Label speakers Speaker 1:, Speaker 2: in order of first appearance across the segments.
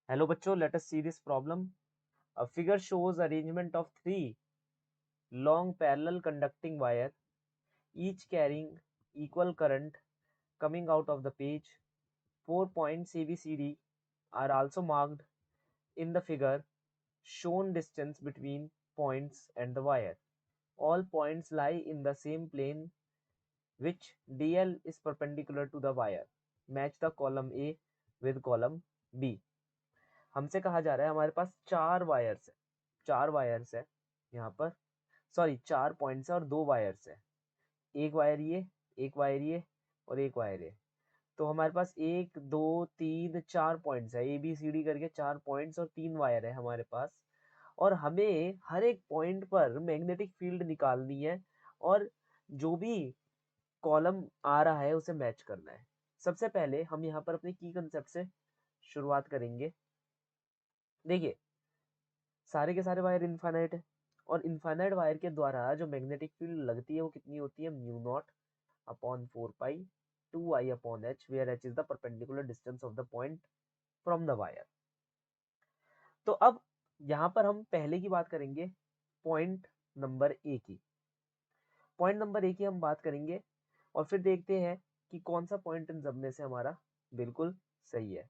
Speaker 1: Hello bachcho, let us see this problem. A figure shows arrangement of three long parallel conducting wire, each carrying equal current coming out of the page. 4 points ABCD are also marked in the figure. Shown distance between points and the wire. All points lie in the same plane which DL is perpendicular to the wire. Match the column A with column B. हमसे कहा जा रहा है हमारे पास चार wires है यहाँ पर, सॉरी 4 पॉइंट्स है और 2 वायर्स है, एक वायर ये, एक वायर ये और एक वायर ये। तो हमारे पास 1 2 3 4 पॉइंट्स है, ए बी सी डी करके 4 पॉइंट्स और 3 वायर है हमारे पास, और हमें हर एक पॉइंट पर मैग्नेटिक फील्ड निकालनी है और जो भी कॉलम आ रहा है उसे मैच करना है। सबसे पहले हम यहाँ पर अपने की कंसेप्ट से शुरुआत करेंगे। देखिए, सारे के सारे वायर इनफाइनाइट है और इनफाइनाइट वायर के द्वारा जो मैग्नेटिक फील्ड लगती है वो कितनी होती है, mu not upon 4 pi 2 I upon H, where H is the perpendicular distance of the point from the wire. तो अब यहाँ पर हम पहले की बात करेंगे, पॉइंट नंबर ए की। पॉइंट नंबर ए की हम बात करेंगे और फिर देखते हैं कि कौन सा पॉइंट इन सब में से हमारा बिल्कुल सही है।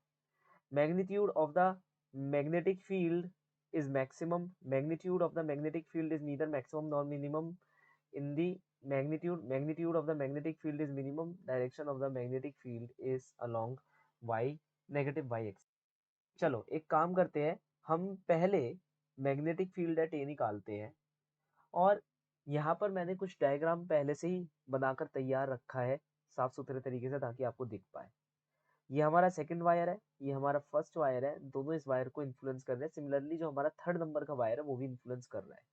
Speaker 1: Magnitude of the magnetic field is maximum. Magnitude of the magnetic field is neither maximum nor minimum. In the magnitude of the magnetic field is minimum. Direction of the magnetic field is along y negative y axis. चलो एक काम करते हैं, हम पहले magnetic field at ए निकालते हैं और यहाँ पर मैंने कुछ डायग्राम पहले से ही बनाकर तैयार रखा है साफ सुथरे तरीके से ताकि आपको दिख पाए। ये हमारा सेकंड वायर है, ये हमारा फर्स्ट वायर है, दोनों इस वायर को इन्फ्लुएंस कर रहे हैं। सिमिलरली जो हमारा थर्ड नंबर का वायर है वो भी इन्फ्लुएंस कर रहा है।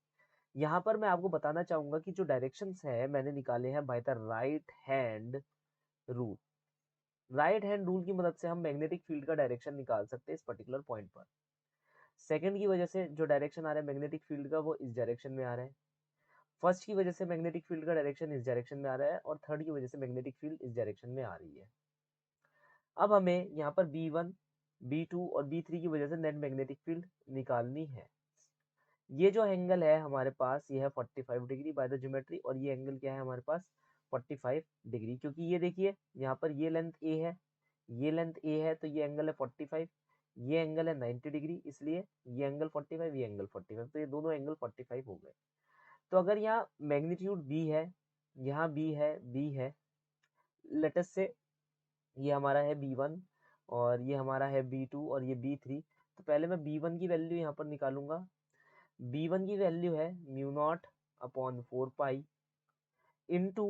Speaker 1: यहाँ पर मैं आपको बताना चाहूंगा कि जो डायरेक्शंस है मैंने निकाले हैं by the right hand rule. Right hand rule की मदद से हम मैग्नेटिक फील्ड का डायरेक्शन निकाल सकते हैं इस पर्टिकुलर पॉइंट पर। सेकंड की वजह से जो डायरेक्शन आ रहा है मैग्नेटिक फील्ड का वो इस डायरेक्शन में आ रहा है। फर्स्ट की वजह से मैग्नेटिक फील्ड का डायरेक्शन इस डायरेक्शन में आ रहा है और थर्ड की वजह से मैग्नेटिक फील्ड इस डायरेक्शन में आ रही है। अब हमें यहाँ पर B1, B2 और B3 की वजह से नेट मैग्नेटिक फील्ड निकालनी है। ये जो एंगल है हमारे पास ये है 45 डिग्री बाय द ज्योमेट्री, और ये एंगल क्या है हमारे पास 45 डिग्री, क्योंकि ये देखिए यहाँ पर ये लेंथ ए है, ये लेंथ ए है, तो ये एंगल है 45, ये एंगल है 90 डिग्री, इसलिए ये एंगल 45, ये एंगल 45, तो ये दोनों एंगल 45 हो गए। तो अगर यहाँ मैग्नीट्यूड बी है, यहाँ बी है, लेटस से ये हमारा है B1 और ये हमारा है B2 और ये B3। तो पहले मैं B1 की वैल्यू यहाँ पर निकालूंगा। B1 की वैल्यू है mu not upon 4 pi into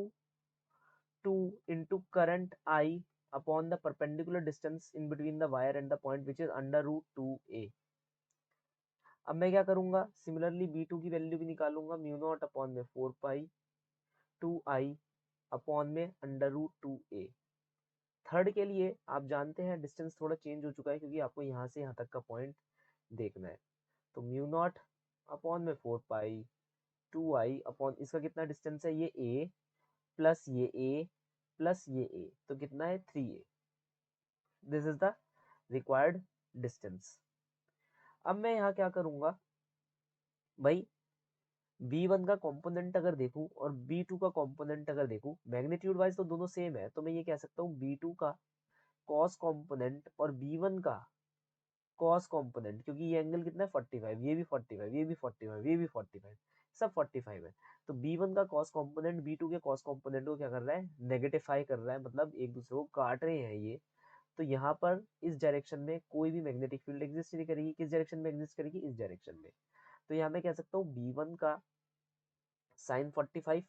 Speaker 1: 2 into current I upon the perpendicular distance in between the wire and the point which is under root 2a। अब मैं क्या करूंगा, सिमिलरली B2 की वैल्यू भी निकालूंगा, म्यू नॉट अपॉन में 4 pi 2i upon में under root 2a। Third के लिए आप जानते हैं डिस्टेंस थोड़ा चेंज हो चुका है क्योंकि आपको यहाँ से यहाँ तक का पॉइंट देखना है। तो म्यू नॉट अपॉन में 4 पाई 2i अपॉन इसका कितना डिस्टेंस है, ये a प्लस ये a प्लस ये a, तो कितना है 3a। This is the required distance. अब मैं यहाँ क्या करूंगा भाई, B1 का कंपोनेंट अगर देखूं और B2 का कंपोनेंट अगर देखूं, मैग्नीट्यूड वाइज तो दोनों सेम है, तो मैं ये कह सकता हूँ B2 का कॉस कंपोनेंट और B1 का कॉस कंपोनेंट, क्योंकि ये एंगल कितना है 45, ये भी 45, ये भी 45, ये भी 45, सब 45 है। तो B1 का कॉस कंपोनेंट B2 के कॉस कंपोनेंट को क्या कर रहा है, नेगेटिफाई कर रहा है, मतलब एक दूसरे को काट रहे हैं ये। तो यहाँ पर इस डायरेक्शन में कोई भी मैग्नेटिक फील्ड एग्जिस्ट नहीं करेगी। किस डायरेक्शन में एग्जिस्ट करेगी, इस डायरेक्शन में। तो यहाँ मैं कह सकता हूँ B1 का साइन 45,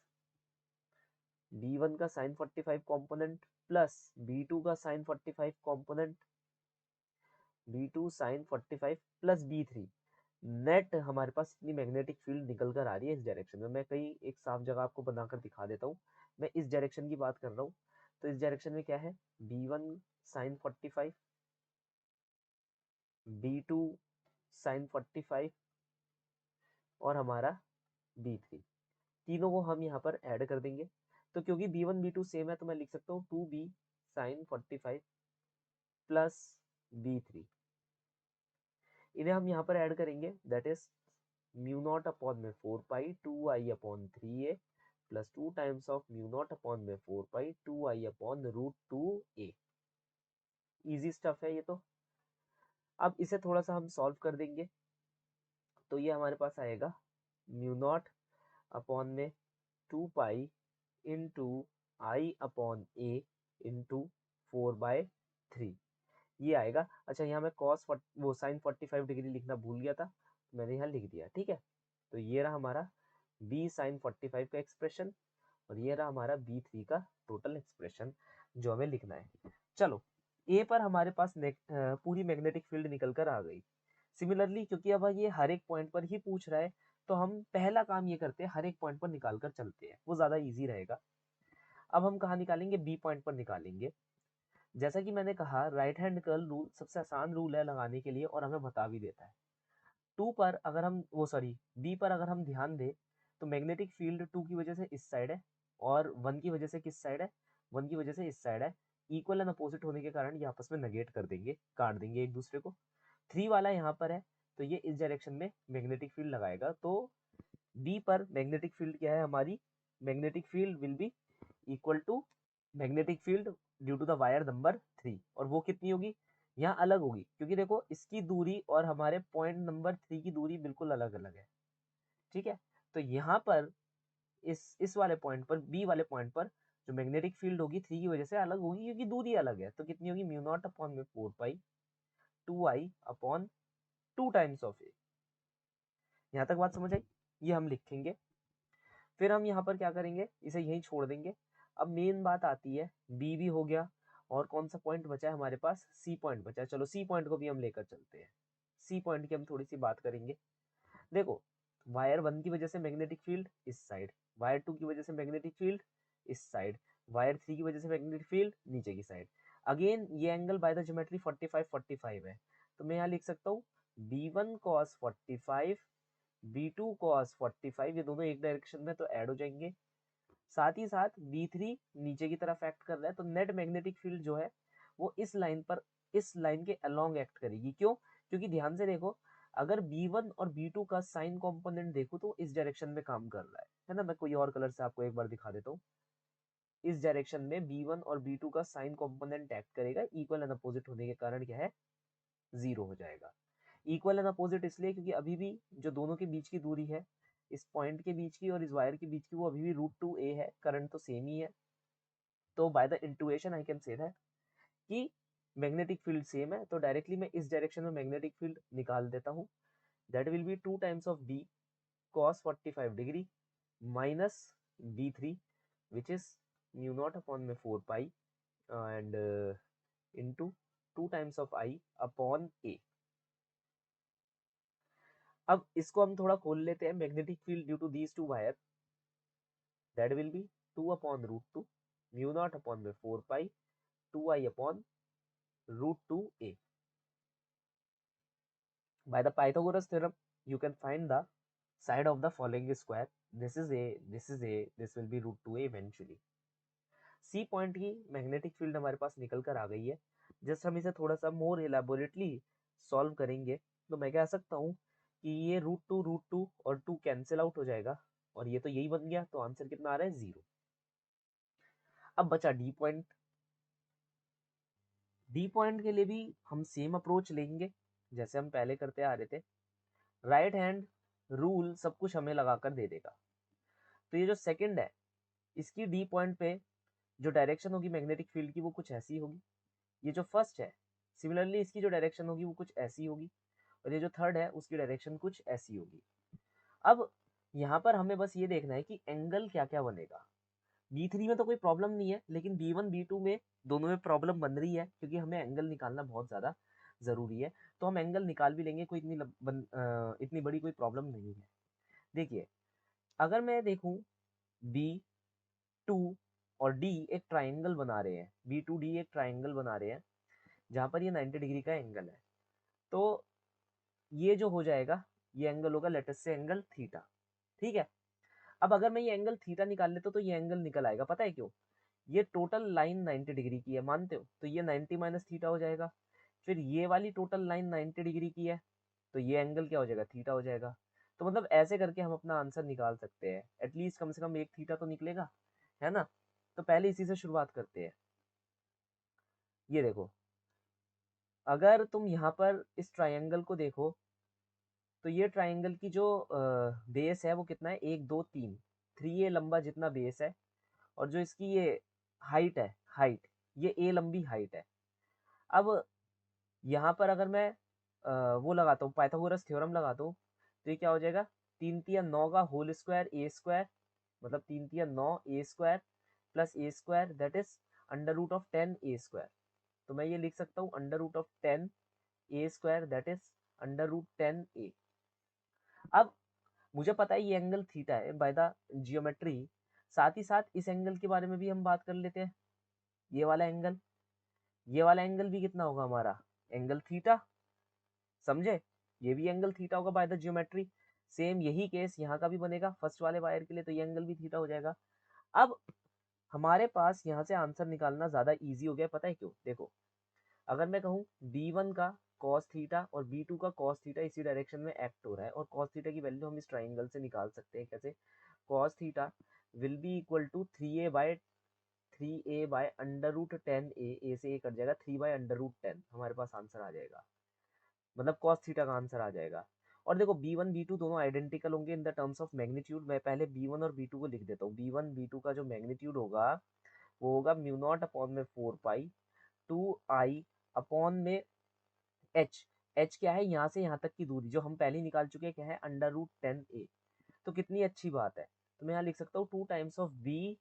Speaker 1: B1 का साइन 45 कॉम्पोनेंट प्लस B2 का sine 45 component, B2 sine 45 plus B3, net हमारे पास इतनी मैग्नेटिक फील्ड निकल कर आ रही है इस डायरेक्शन में। मैं कहीं एक साफ जगह आपको बनाकर दिखा देता हूँ। मैं इस डायरेक्शन की बात कर रहा हूँ, तो इस डायरेक्शन में क्या है, B1 साइन 45, B2 साइन 45 और हमारा B3, तीनों को हम यहाँ पर ऐड कर देंगे। तो क्योंकि B1 B2 सेम है तो मैं लिख सकता हूँ 2B साइन 45 प्लस B3। इन्हें हम यहाँ पर ऐड करेंगे, that is mu not upon में 4 pi 2i upon 3a plus 2 times of mu naught upon में 4 पाई 2i अपॉन √2a। इजी स्टफ है ये तो। अब इसे थोड़ा सा हम सॉल्व कर देंगे, तो ये हमारे पास आएगा म्यू नॉट अपॉन में 2 पाई इंटू आई अपॉन ए इंटू 4/3 ये आएगा। अच्छा, यहाँ मैं कॉस वो साइन 45 डिग्री लिखना भूल गया था, मैंने यहाँ लिख दिया, ठीक है। तो ये रहा हमारा बी साइन 45 का एक्सप्रेशन और ये रहा हमारा B3 का टोटल एक्सप्रेशन जो हमें लिखना है। चलो, ए पर हमारे पास पूरी मैग्नेटिक फील्ड निकल कर आ गई। सिमिलरली क्योंकि अब ये हर एक पॉइंट पर ही पूछ रहा है, तो हम पहला काम ये करते हैं, हर एक पॉइंट पर निकाल कर चलते हैं, वो ज्यादा इजी रहेगा। अब हम कहाँ निकालेंगे? बी पॉइंट पर निकालेंगे। जैसा कि मैंने कहा, राइट हैंड कर्ल रूल सबसे आसान रूल है लगाने के लिए और हमें बता भी देता है। टू पर अगर हम बी पर अगर हम ध्यान दें तो मैग्नेटिक फील्ड 2 की वजह से इस साइड है और 1 की वजह से किस साइड है? 1 की वजह से इस साइड है। इक्वल एंड अपोजिट होने के कारण ये आपस में नेगेट कर देंगे, काट देंगे एक दूसरे को। 3 वाला यहाँ पर है तो ये इस डायरेक्शन में मैग्नेटिक फील्ड लगाएगा। तो बी पर मैग्नेटिक फील्ड क्या है हमारी? Magnetic field will be equal to magnetic field due to the wire number 3। और वो कितनी होगी? यहाँ अलग होगी, क्योंकि देखो इसकी दूरी और हमारे पॉइंट नंबर 3 की दूरी बिल्कुल अलग अलग है, ठीक है। तो यहाँ पर इस वाले पॉइंट पर, बी वाले पॉइंट पर जो मैग्नेटिक फील्ड होगी 3 की वजह से अलग होगी, क्योंकि दूरी अलग है। तो कितनी होगी? म्यू नॉट अपॉन में 4 pi 2i upon 2 times of ए। यहाँ तक बात समझ आई? ये हम लिखेंगे। फिर हम यहाँ पर क्या करेंगे? इसे यहीं छोड़ देंगे। अब मेन बात आती है, बी भी हो गया और कौन सा पॉइंट बचा है हमारे पास? सी पॉइंट बचा है। चलो सी पॉइंट को भी हम लेकर चलते हैं। सी पॉइंट की हम थोड़ी सी बात करेंगे। देखो, वायर 1 की वजह से मैग्नेटिक फील्ड इस साइड, वायर 2 की वजह से मैग्नेटिक फील्ड इस साइड, वायर 3 की वजह से मैग्नेटिक फील्ड नीचे की साइड। अगेन ये एंगल बाय द ज्योमेट्री 45 है, तो मैं यहाँ लिख सकता हूँ B1 cos 45 B2 cos 45, ये दोनों एक डायरेक्शन में तो ऐड हो जाएंगे। साथ ही साथ B3 नीचे की तरफ एक्ट कर रहा है, तो नेट मैग्नेटिक फील्ड जो है वो इस लाइन पर, इस लाइन के अलोंग एक्ट करेगी। क्यों? क्योंकि ध्यान से देखो, अगर B1 और B2 का साइन कंपोनेंट देखो तो इस डायरेक्शन में काम कर रहा है ना। मैं कोई और कलर से आपको एक बार दिखा देता हूँ। इस डायरेक्शन में B1 और B2 का साइन कंपोनेंट एक्ट करेगा, इक्वल एंड अपोजिट होने के कारण क्या है? 0 हो जाएगा। इक्वल एंड अपोजिट इसलिए क्योंकि अभी भी जो दोनों के बीच की दूरी है, इस पॉइंट के बीच की और इस वायर के बीच की, वो अभी भी √2a है। करंट तो सेम ही है, तो by the intuition I can say that कि मैग्नेटिक फील्ड सेम है। तो डायरेक्टली मैं इस डायरेक्शन में मैग्नेटिक फील्ड निकाल देता हूँ। That will be 2 times of B cos 45 degree minus B3 which is mu not upon में 4 pi and into 2 times of I upon A। अब इसको हम थोड़ा खोल लेते हैं। Magnetic field due to these two wire, that will be 2 upon √2 mu not upon में 4 pi 2i अपॉन √2a। By the Pythagoras theorem, you can find the side of the following square. This is a, this is a, this will be √2a eventually. C point की magnetic field हमारे पास निकल कर आ गई है। Just हम इसे थोड़ा सा मोर एलाबोरेटली सॉल्व करेंगे तो मैं कह सकता हूँ कि ये √2 और 2 कैंसिल आउट हो जाएगा और ये तो यही बन गया। तो आंसर कितना आ रहा है? 0। अब बचा डी पॉइंट। डी पॉइंट के लिए भी हम सेम अप्रोच लेंगे जैसे हम पहले करते आ रहे थे। राइट हैंड रूल सब कुछ हमें लगाकर दे देगा। तो ये जो सेकंड है, इसकी डी पॉइंट पे जो डायरेक्शन होगी मैग्नेटिक फील्ड की वो कुछ ऐसी होगी। ये जो फर्स्ट है, सिमिलरली इसकी जो डायरेक्शन होगी वो कुछ ऐसी होगी और ये जो थर्ड है उसकी डायरेक्शन कुछ ऐसी होगी। अब यहाँ पर हमें बस ये देखना है कि एंगल क्या क्या बनेगा। B3 में तो कोई प्रॉब्लम नहीं है, लेकिन B1 B2 में दोनों में प्रॉब्लम बन रही है क्योंकि हमें एंगल निकालना बहुत ज़्यादा ज़रूरी है। तो हम एंगल निकाल भी लेंगे, कोई इतनी बड़ी कोई प्रॉब्लम नहीं है। देखिए, अगर मैं देखूं B2 और D एक ट्राइंगल बना रहे हैं, B2D एक ट्राइंगल बना रहे हैं जहाँ पर ये 90 डिग्री का एंगल है, तो ये जो हो जाएगा ये एंगल होगा लेट अस से एंगल थीटा, ठीक है। अब अगर मैं ये एंगल थीटा निकाल लेता हूँ तो ये एंगल निकल आएगा, पता है क्यों? ये टोटल लाइन 90 डिग्री की है, मानते हो? तो ये 90 माइनस थीटा हो जाएगा। फिर ये वाली टोटल लाइन 90 डिग्री की है, तो ये एंगल क्या हो जाएगा, थीटा हो जाएगा। तो मतलब ऐसे करके हम अपना आंसर निकाल सकते हैं, एटलीस्ट कम से कम एक थीटा तो निकलेगा, है ना। तो पहले इसी से शुरुआत करते हैं। ये देखो, अगर तुम यहाँ पर इस ट्राइंगल को देखो तो ये ट्राइंगल की जो बेस है वो कितना है, 1 2 3, 3a लंबा जितना बेस है, और जो इसकी ये हाइट है, हाइट ये a लंबी हाइट है। अब यहाँ पर अगर मैं वो लगाता हूँ, पाइथागोरस थ्योरम लगाता हूँ, तो ये क्या हो जाएगा, 3 3 9 का होल स्क्वायर ए स्क्वायर, मतलब 3 3 9 a square plus a square that is under root of 10 a square. तो मैं ये लिख सकता हूँ under root of 10 a square that is under root 10 a. अब मुझे पता है ये एंगल थीटा है बाय द जियोमेट्री, साथ ही साथ इस एंगल के बारे में भी हम बात कर लेते हैं। ये वाला एंगल, ये वाला एंगल भी कितना होगा हमारा, एंगल थीटा, समझे। ये भी एंगल थीटा होगा बाय द जियोमेट्री। सेम यही केस यहाँ का भी बनेगा फर्स्ट वाले वायर के लिए, तो ये एंगल भी थीटा हो जाएगा। अब हमारे पास यहाँ से आंसर निकालना ज्यादा इजी हो गया, पता है क्यों, देखो अगर मैं कहूँ B1 का cos थीटा और B2 का cos थीटा इसी डायरेक्शन में एक्ट हो रहा है, और cos थीटा की वैल्यू हम इस ट्राइंगल से निकाल सकते हैं, कैसे, cos theta will be equal to 3a by under root 10a, a से a कट जाएगा, 3 बाय अंडर रूट 10 हमारे पास आंसर आ जाएगा, मतलब cos थीटा का आंसर आ जाएगा। और देखो B1 B2 दोनों आइडेंटिकल होंगे in the terms of magnitude. मैं पहले B1 और B2 को लिख देता हूँ। B1 B2 का जो मैग्नीट्यूड होगा वो होगा म्यू नॉट अपॉन में 4 पाई 2i अपॉन में h। h क्या है, यहाँ से यहाँ तक की दूरी जो हम पहले ही निकाल चुके हैं, क्या है, अंडर रूट 10a। तो कितनी अच्छी बात है, तो मैं यहाँ लिख सकता हूँ 2 times of b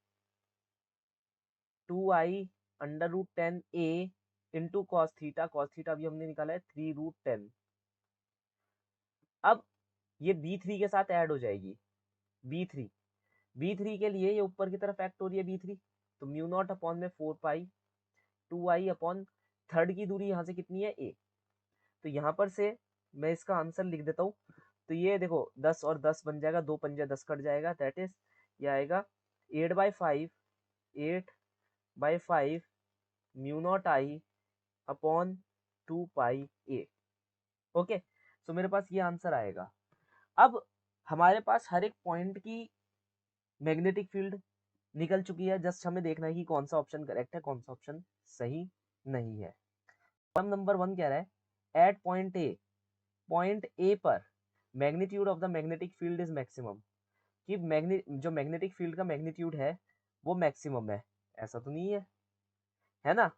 Speaker 1: 2i under root 10a into cos theta. Cos theta अभी हमने निकाला है 3 रूट 10। अब ये b3 के साथ ऐड हो जाएगी, b3 b3 के लिए ये ऊपर की तरफ एक्ट हो रही है b3, तो म्यू नॉट अपॉन में 4 पाई 2i अपॉन थर्ड की दूरी यहाँ से कितनी है a। तो यहाँ पर से मैं इसका आंसर लिख देता हूँ। तो ये देखो 10 और 10 बन जाएगा, 2 पंजे 10 कट जाएगा, दैट इज ये आएगा 8/5 mu not I upon 2 pi A. Okay, सो मेरे पास ये आंसर आएगा। अब हमारे पास हर एक पॉइंट की मैग्नेटिक फील्ड निकल चुकी है, जस्ट हमें देखना है कि कौन सा ऑप्शन करेक्ट है, कौन सा ऑप्शन सही नहीं है। प्रॉब्लम नंबर 1 कह रहा है एट पॉइंट ए पर magnitude of the magnetic field is maximum, कि जो मैग्नेटिक फील्ड का मैग्नीट्यूड है वो मैक्सिमम है। ऐसा तो नहीं है ना।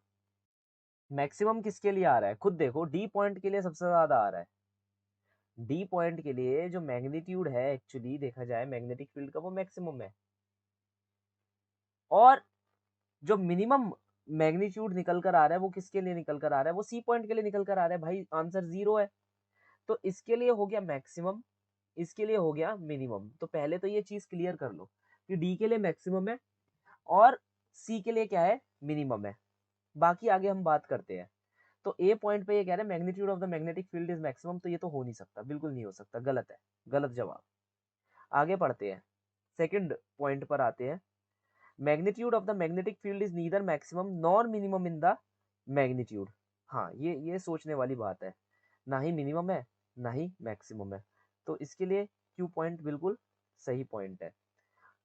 Speaker 1: मैक्सिमम किसके लिए आ रहा है, खुद देखो, डी पॉइंट के लिए सबसे ज्यादा आ रहा है। डी पॉइंट के लिए जो मैग्नीट्यूड है एक्चुअली देखा जाए मैग्नेटिक फील्ड का वो मैक्सिमम है, और जो मिनिमम मैग्नीट्यूड निकल कर आ रहा है वो किसके लिए निकल कर आ रहा है, वो सी पॉइंट के लिए निकल कर आ रहा है। भाई आंसर 0 है, तो इसके लिए हो गया मैक्सिमम, इसके लिए हो गया मिनिमम। तो पहले तो ये चीज क्लियर कर लो कि डी के लिए मैक्सिमम है और सी के लिए क्या है, मिनिमम है। बाकी आगे हम बात करते हैं। तो ए पॉइंट पे ये कह रहे हैं magnitude of the magnetic field is maximum, तो ये तो हो नहीं सकता, बिल्कुल नहीं हो सकता, गलत है, गलत जवाब। आगे पढ़ते हैं, सेकंड पॉइंट पर आते हैं। Magnitude of the magnetic field is neither maximum nor minimum in the magnitude. हाँ, ये सोचने वाली बात है, ना ही मिनिमम है ना ही मैक्सिमम है, तो इसके लिए क्यू पॉइंट बिल्कुल सही पॉइंट है।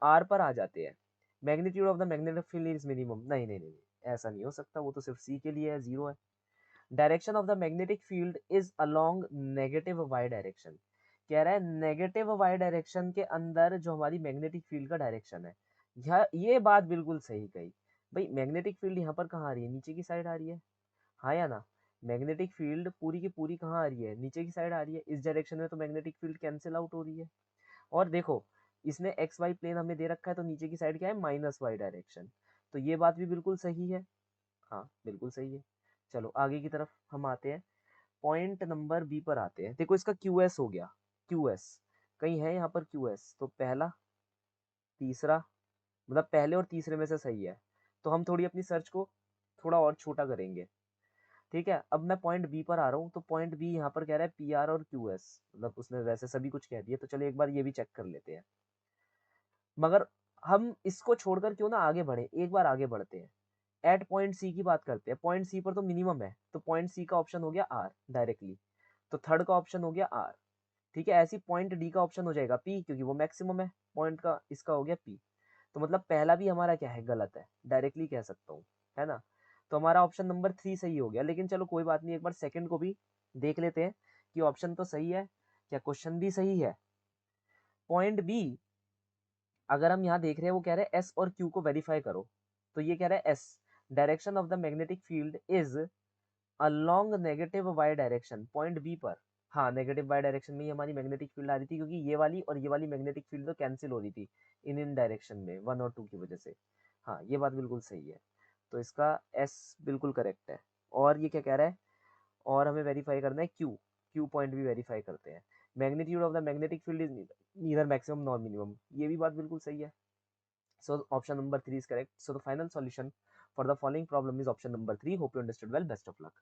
Speaker 1: आर पर आ जाते हैं। Magnitude of the magnetic field is minimum, नहीं नहीं नहीं, ऐसा नहीं हो सकता, वो तो सिर्फ सी के लिए है, 0 है। Direction of the magnetic field is along negative Y direction, कह रहा है नेगेटिव वाई डायरेक्शन के अंदर जो हमारी मैग्नेटिक फील्ड का डायरेक्शन है। ये बात बिल्कुल सही कही। भाई मैग्नेटिक फील्ड यहाँ पर कहाँ आ रही है, नीचे की साइड आ रही है, हाँ या ना। मैग्नेटिक फील्ड पूरी की पूरी कहाँ आ रही है, नीचे की साइड आ रही है। इस डायरेक्शन में तो मैग्नेटिक फील्ड कैंसिल आउट हो रही है। और देखो इसने एक्स वाई प्लेन हमें दे रखा है, तो नीचे की साइड क्या है, माइनस वाई डायरेक्शन, तो ये बात भी बिल्कुल सही है, हाँ बिल्कुल सही है। चलो आगे की तरफ हम आते हैं, पॉइंट नंबर बी पर आते हैं। देखो इसका क्यू एस हो गया, क्यू एस कहीं है यहाँ पर, क्यू एस तो पहला तीसरा, मतलब पहले और तीसरे में से सही है। तो हम थोड़ी अपनी सर्च को थोड़ा और छोटा करेंगे, ठीक है। अब मैं पॉइंट बी पर आ रहा हूँ, तो पॉइंट बी यहाँ पर कह रहा है पी आर और क्यू एस, मतलब उसने वैसे सभी कुछ कह दिया, तो चलिए एक बार ये भी चेक कर लेते हैं। मगर हम इसको छोड़कर क्यों ना आगे बढ़े, एक बार आगे बढ़ते हैं। एट पॉइंट सी की बात करते हैं, पॉइंट सी पर तो मिनिमम है, तो पॉइंट सी का ऑप्शन हो गया आर डायरेक्टली। तो थर्ड का ऑप्शन हो गया आर। ठीक है, ऐसी पॉइंट डी का ऑप्शन हो जाएगा पी, क्योंकि वो मैक्सिमम है पॉइंट का, इसका हो गया पी। तो मतलब पहला भी हमारा क्या है, गलत है, डायरेक्टली कह सकता हूँ, है ना। तो हमारा ऑप्शन नंबर 3 सही हो गया। लेकिन चलो कोई बात नहीं, एक बार सेकंड को भी देख लेते हैं कि ऑप्शन तो सही है, क्या क्वेश्चन भी सही है। पॉइंट बी, अगर हम यहाँ देख रहे हैं वो कह रहे हैं एस और क्यू को वेरीफाई करो, तो ये कह रहा है एस, direction of the magnetic field is along negative Y direction point B पर। हाँ, नेगेटिव वाई डायरेक्शन में ही हमारी मैग्नेटिक फील्ड आ रही थी, क्योंकि ये वाली और ये वाली मैग्नेटिक फील्ड तो कैंसिल हो रही थी इन डायरेक्शन में 1 और 2 की वजह से। हाँ, ये बात बिल्कुल सही है। तो इसका एस बिल्कुल करेक्ट है। और ये क्या कह रहा है, और हमें वेरीफाई करना है क्यू, क्यू पॉइंट भी वेरीफाई करते हैं। Magnitude of the magnetic field is neither maximum nor minimum, ये भी बात बिल्कुल सही है। So option number 3 is correct. So the final solution for the following problem is option number 3. Hope you understood well. Best of luck.